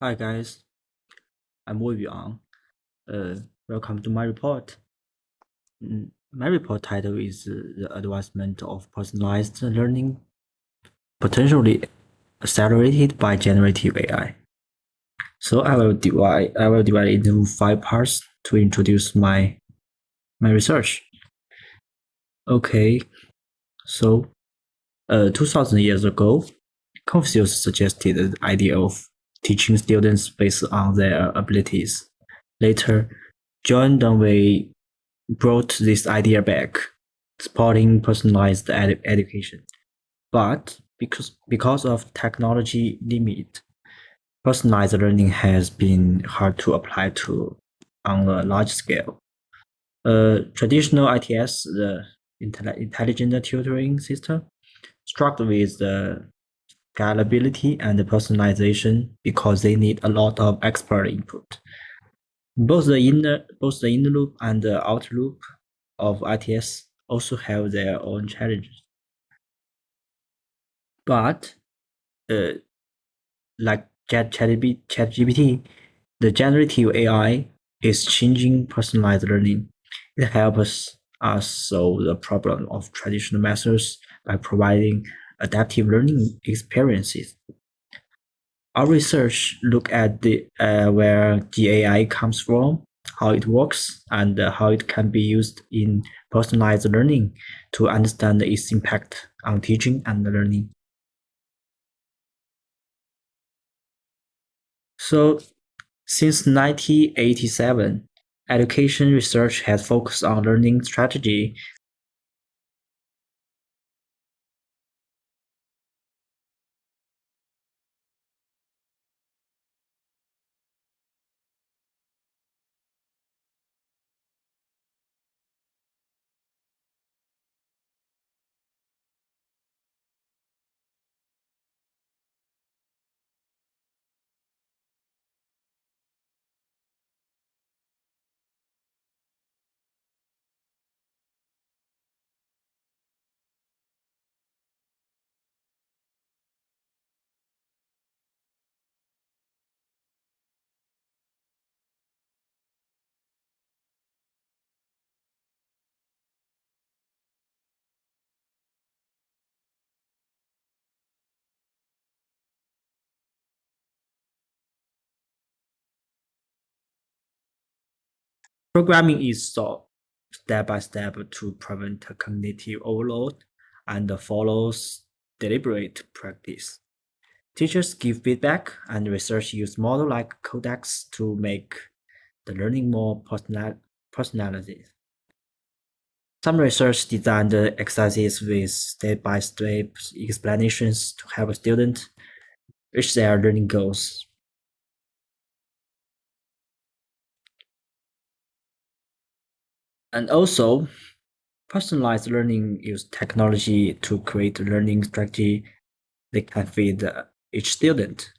Hi guys, I'm Wei Yuan. Welcome to my report. My report title is The Advancement of Personalized Learning Potentially Accelerated by Generative AI. So I will divide it into five parts to introduce my research. Okay, so 2000 years ago, Confucius suggested the idea of teaching students based on their abilities. Later, John Dewey brought this idea back, supporting personalized education. But because of technology limit, personalized learning has been hard to apply to on a large scale. Traditional ITS, the intelligent tutoring system, struggle with the scalability and personalization because they need a lot of expert input. Both the inner loop and the outer loop of ITS also have their own challenges. But uh, like ChatGPT, the generative AI is changing personalized learning. It helps us solve the problem of traditional methods by providing adaptive learning experiences. Our research look at where the AI comes from, how it works, and how it can be used in personalized learning to understand its impact on teaching and learning. So, since 1987, education research has focused on learning strategy. Programming is taught step by step to prevent cognitive overload and follows deliberate practice. Teachers give feedback, and research use models like Codex to make the learning more personalized. Some research designed exercises with step-by-step explanations to help students reach their learning goals. And also, personalized learning use technology to create a learning strategy that can fit each student.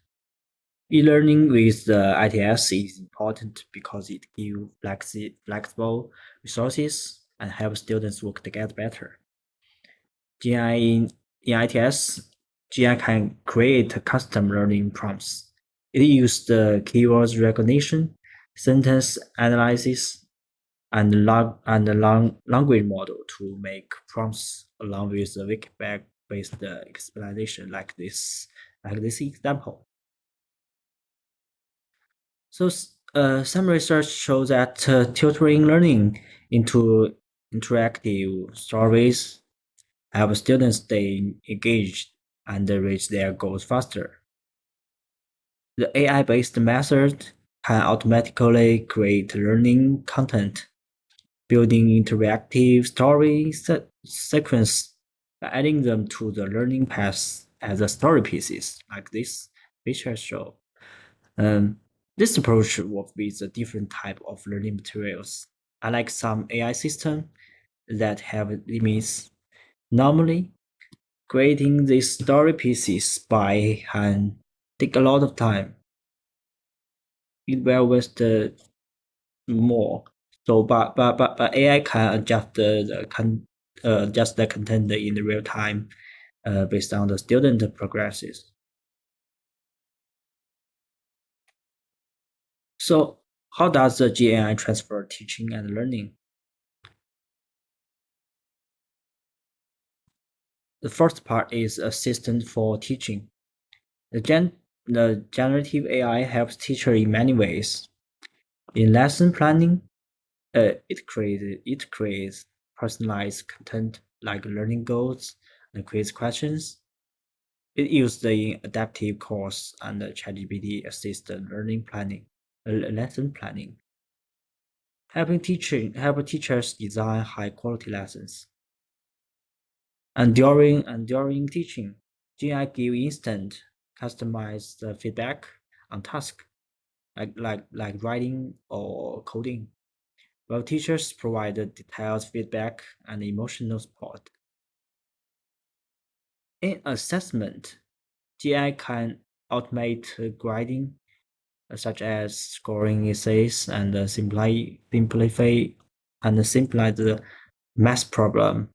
E-learning with the ITS is important because it gives flexible resources and helps students work together better. GI in ITS, GI can create custom learning prompts. It uses the keywords recognition, sentence analysis, and language model to make prompts along with the Wikipedia-based explanation like this example. So some research shows that tutoring learning into interactive stories help students stay engaged and reach their goals faster. The AI-based method can automatically create learning content, building interactive story sequence by adding them to the learning path as a story pieces, like this picture show. Um, this approach works with a different type of learning materials. Unlike some AI systems that have limits, normally creating these story pieces by hand take a lot of time. It will waste more. So, but AI can adjust adjust the content in real time, based on the student progresses. So, how does the GAI transfer teaching and learning? The first part is assistant for teaching. The generative AI helps teacher in many ways. In lesson planning, it creates personalized content like learning goals and quiz questions. It uses the adaptive course and the ChatGPT assist the lesson planning, helping teachers design high quality lessons. And during teaching, GI give instant, customized feedback on task like writing or coding, while teachers provide detailed feedback and emotional support. In assessment, GI can automate grading, such as scoring essays and simplify the math problem.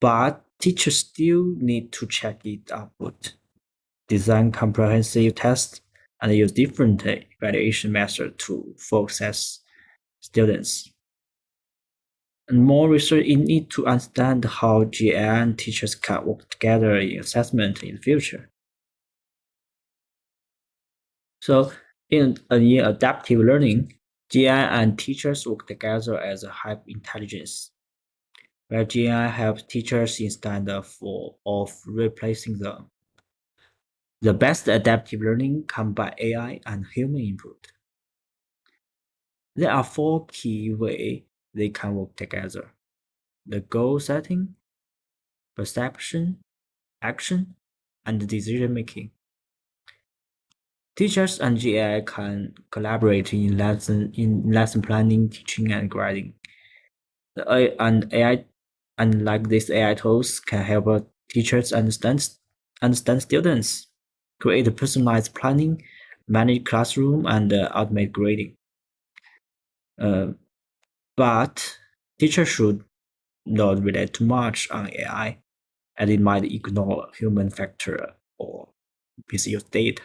But teachers still need to check it output, design comprehensive tests, and use different evaluation methods to focus students. And more research is need to understand how GI and teachers can work together in assessment in the future. So in adaptive learning, GI and teachers work together as a hyper intelligence, where GI helps teachers instead of replacing them. The best adaptive learning comes by AI and human input. There are four key ways they can work together: the goal setting, perception, action, and decision making. Teachers and GI can collaborate in lesson planning, teaching, and grading. And AI and like these AI tools can help teachers understand students, create personalized planning, manage classroom, and automate grading. Uh, but teachers should not rely too much on AI, as it might ignore human factor or misuse data.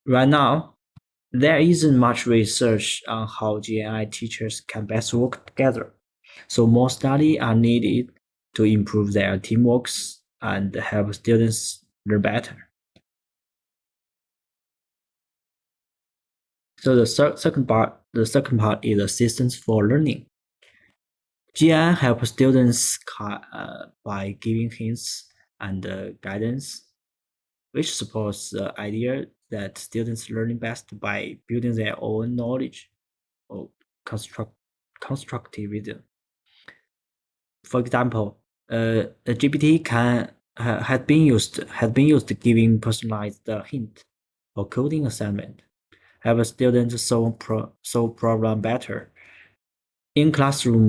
Right now, there isn't much research on how GI teachers can best work together, so more studies are needed to improve their teamwork and help students learn better. So the second part is assistance for learning. GI helps students by giving hints and guidance, which supports the idea that students learn best by building their own knowledge or construct constructivism. For example, a GPT had been used giving personalized hint or coding assignment, help students solve problem better. In classroom,